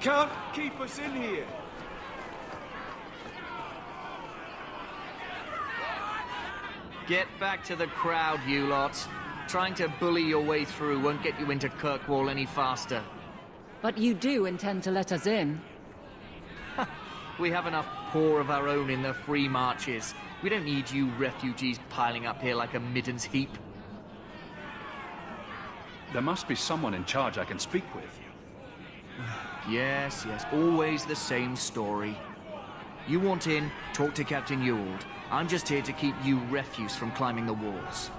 Can't keep us in here. Get back to the crowd, you lot. Trying to bully your way through won't get you into Kirkwall any faster. But you do intend to let us in. We have enough poor of our own in the free marches. We don't need you refugees piling up here like a middens heap. There must be someone in charge I can speak with. Yes, always the same story. You want in, talk to Captain Ewald. I'm just here to keep you refuse from climbing the walls.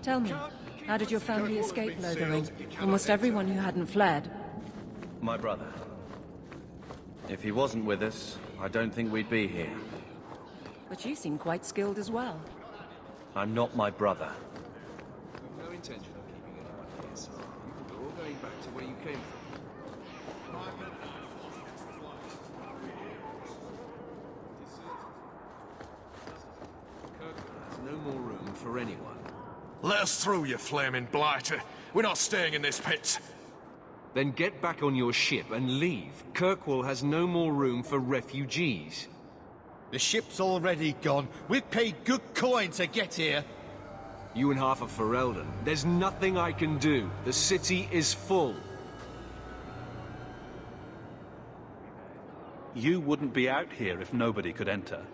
Tell me, how did your family escape Lothering? Almost everyone who hadn't fled. My brother. If he wasn't with us, I don't think we'd be here. But you seem quite skilled as well. I'm not my brother. We've no intention of keeping anyone here, so we're all going back to where you came from. Kirkwall has no more room for anyone. Let us through, you flaming blighter. We're not staying in this pit. Then get back on your ship and leave. Kirkwall has no more room for refugees. The ship's already gone. We've paid good coin to get here. You and half of Ferelden. There's nothing I can do. The city is full. You wouldn't be out here if nobody could enter.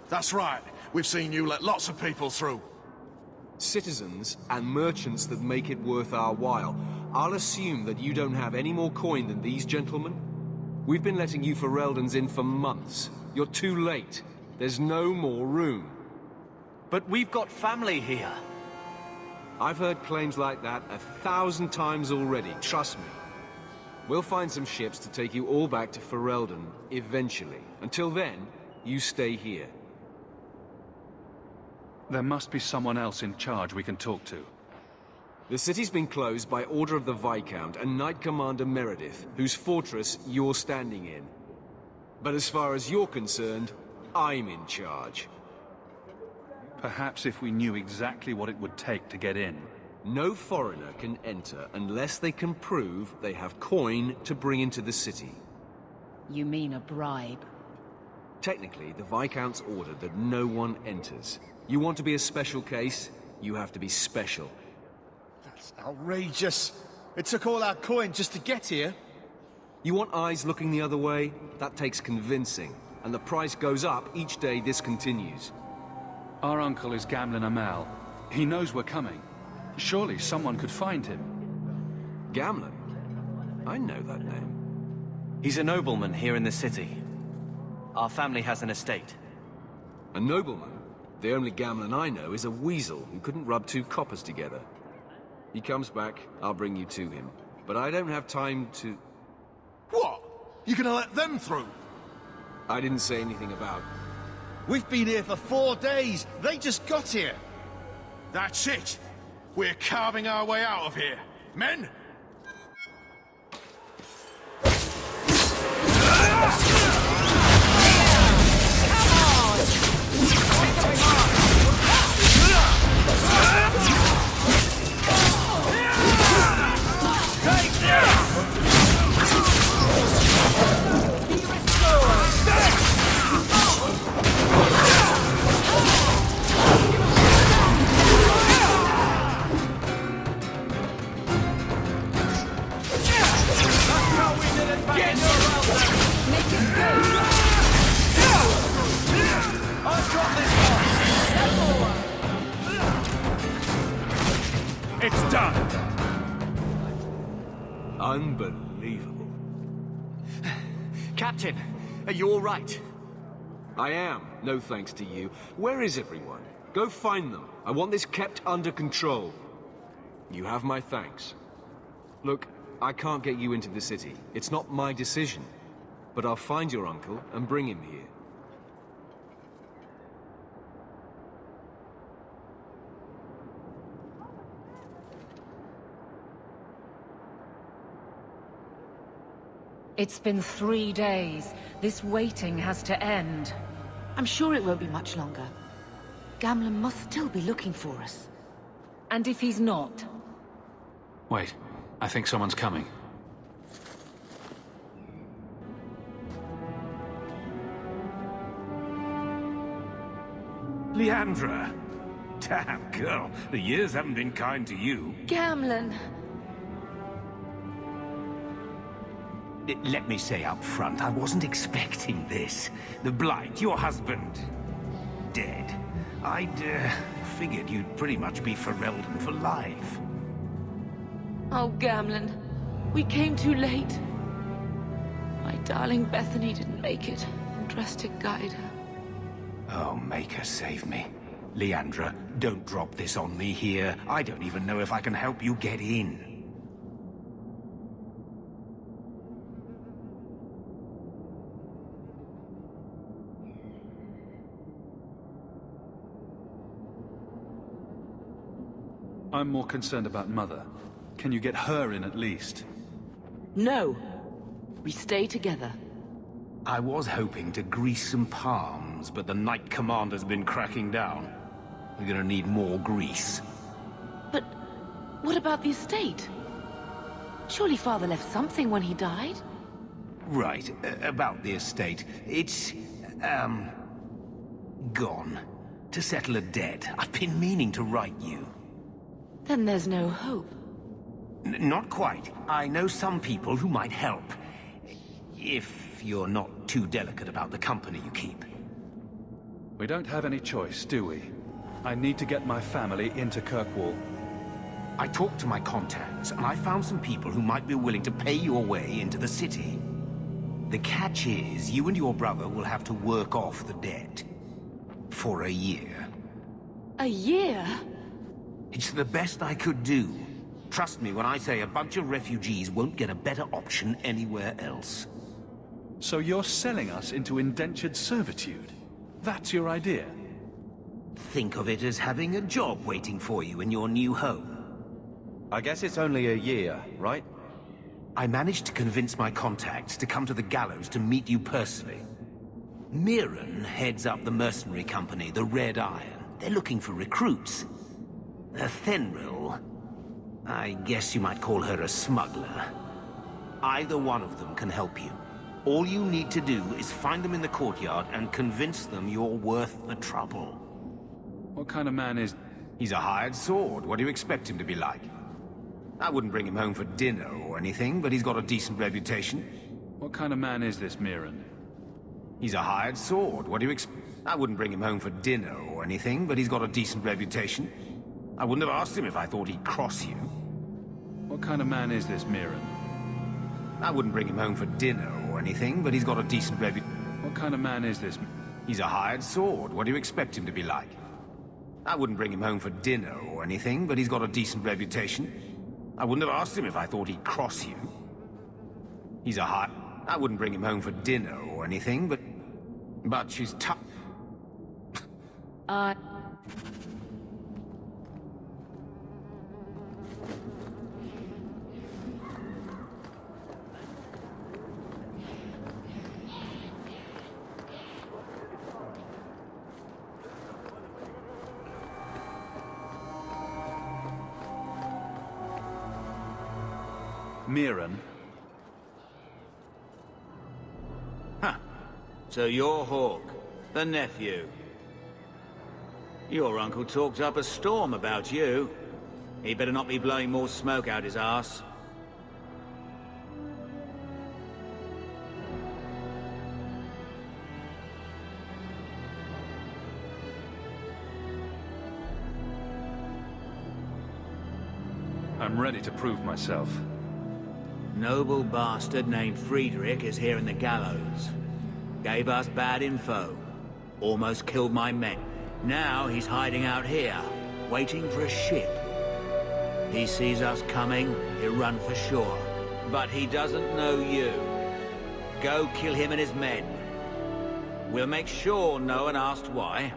That's right. We've seen you let lots of people through. Citizens and merchants that make it worth our while. I'll assume that you don't have any more coin than these gentlemen. We've been letting you Fereldans in for months. You're too late. There's no more room. But we've got family here. I've heard claims like that 1,000 times already, trust me. We'll find some ships to take you all back to Ferelden, eventually. Until then, you stay here. There must be someone else in charge we can talk to. The city's been closed by order of the Viscount and Knight Commander Meredith, whose fortress you're standing in. But as far as you're concerned, I'm in charge. Perhaps if we knew exactly what it would take to get in. No foreigner can enter unless they can prove they have coin to bring into the city. You mean a bribe? Technically, the Viscount's ordered that no one enters. You want to be a special case, you have to be special. That's outrageous. It took all our coin just to get here. You want eyes looking the other way? That takes convincing. And the price goes up each day this continues. Our uncle is Gamlin Amal. He knows we're coming. Surely someone could find him. Gamlin? I know that name. He's a nobleman here in the city. Our family has an estate. A nobleman? The only Gamlin I know is a weasel who couldn't rub two coppers together. He comes back, I'll bring you to him. But I don't have time to... What? You gonna let them through? I didn't say anything about... We've been here for 4 days. They just got here. That's it. We're carving our way out of here. Men? It's done! Unbelievable. Captain, are you all right? I am, no thanks to you. Where is everyone? Go find them. I want this kept under control. You have my thanks. Look, I can't get you into the city. It's not my decision. But I'll find your uncle and bring him here. It's been 3 days. This waiting has to end. I'm sure it won't be much longer. Gamlen must still be looking for us. And if he's not? Wait, I think someone's coming. Leandra! Damn, girl, the years haven't been kind to you. Gamlen! Let me say up front, I wasn't expecting this. The Blight, your husband, dead. I'd figured you'd pretty much be Ferelden for life. Oh, Gamlen. We came too late. My darling Bethany didn't make it, and dressed to guide her. Oh, make her save me. Leandra, don't drop this on me here. I don't even know if I can help you get in. I'm more concerned about Mother. Can you get her in at least? No. We stay together. I was hoping to grease some palms, but the Knight Commander's been cracking down. We're gonna need more grease. But what about the estate? Surely Father left something when he died? Right, about the estate. It's, gone. To settle a debt. I've been meaning to write you. Then there's no hope. Not quite. I know some people who might help. If you're not too delicate about the company you keep. We don't have any choice, do we? I need to get my family into Kirkwall. I talked to my contacts, and I found some people who might be willing to pay your way into the city. The catch is, you and your brother will have to work off the debt. For a year. A year? It's the best I could do. Trust me when I say a bunch of refugees won't get a better option anywhere else. So you're selling us into indentured servitude? That's your idea? Think of it as having a job waiting for you in your new home. I guess it's only a year, right? I managed to convince my contacts to come to the gallows to meet you personally. Mirren heads up the mercenary company, the Red Iron. They're looking for recruits. Thenril, I guess you might call her a smuggler. Either one of them can help you. All you need to do is find them in the courtyard and convince them you're worth the trouble. What kind of man is... He's a hired sword. What do you expect him to be like? I wouldn't bring him home for dinner or anything, but he's got a decent reputation. What kind of man is this Mirren? He's a hired sword. What do you expect? I wouldn't bring him home for dinner or anything, but he's got a decent reputation. I wouldn't have asked him if I thought he'd cross you. What kind of man is this Mirren? I wouldn't bring him home for dinner or anything, but he's got a decent reputation. What kind of man is this? He's a hired sword. What do you expect him to be like? I wouldn't bring him home for dinner or anything, but he's got a decent reputation. I wouldn't have asked him if I thought he'd cross you. He's a hired... I wouldn't bring him home for dinner or anything, but she's tough. Mirren. Huh. So you're Hawk, the nephew. Your uncle talked up a storm about you. He better not be blowing more smoke out his arse. I'm ready to prove myself. Noble bastard named Friedrich is here in the gallows. Gave us bad info. Almost killed my men. Now he's hiding out here, waiting for a ship. He sees us coming, he'll run for sure. But he doesn't know you. Go kill him and his men. We'll make sure no one asked why.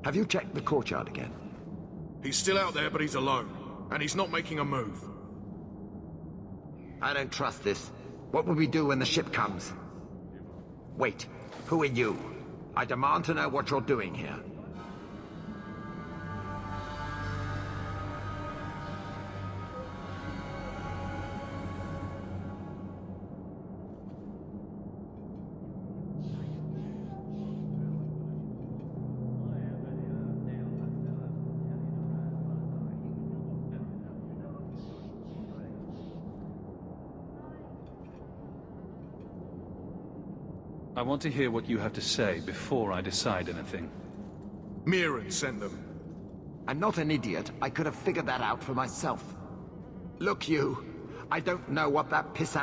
Have you checked the courtyard again? He's still out there, but he's alone. And he's not making a move. I don't trust this. What will we do when the ship comes? Wait, who are you? I demand to know what you're doing here. I want to hear what you have to say before I decide anything. Mirren sent them. I'm not an idiot. I could have figured that out for myself. Look, you. I don't know what that piss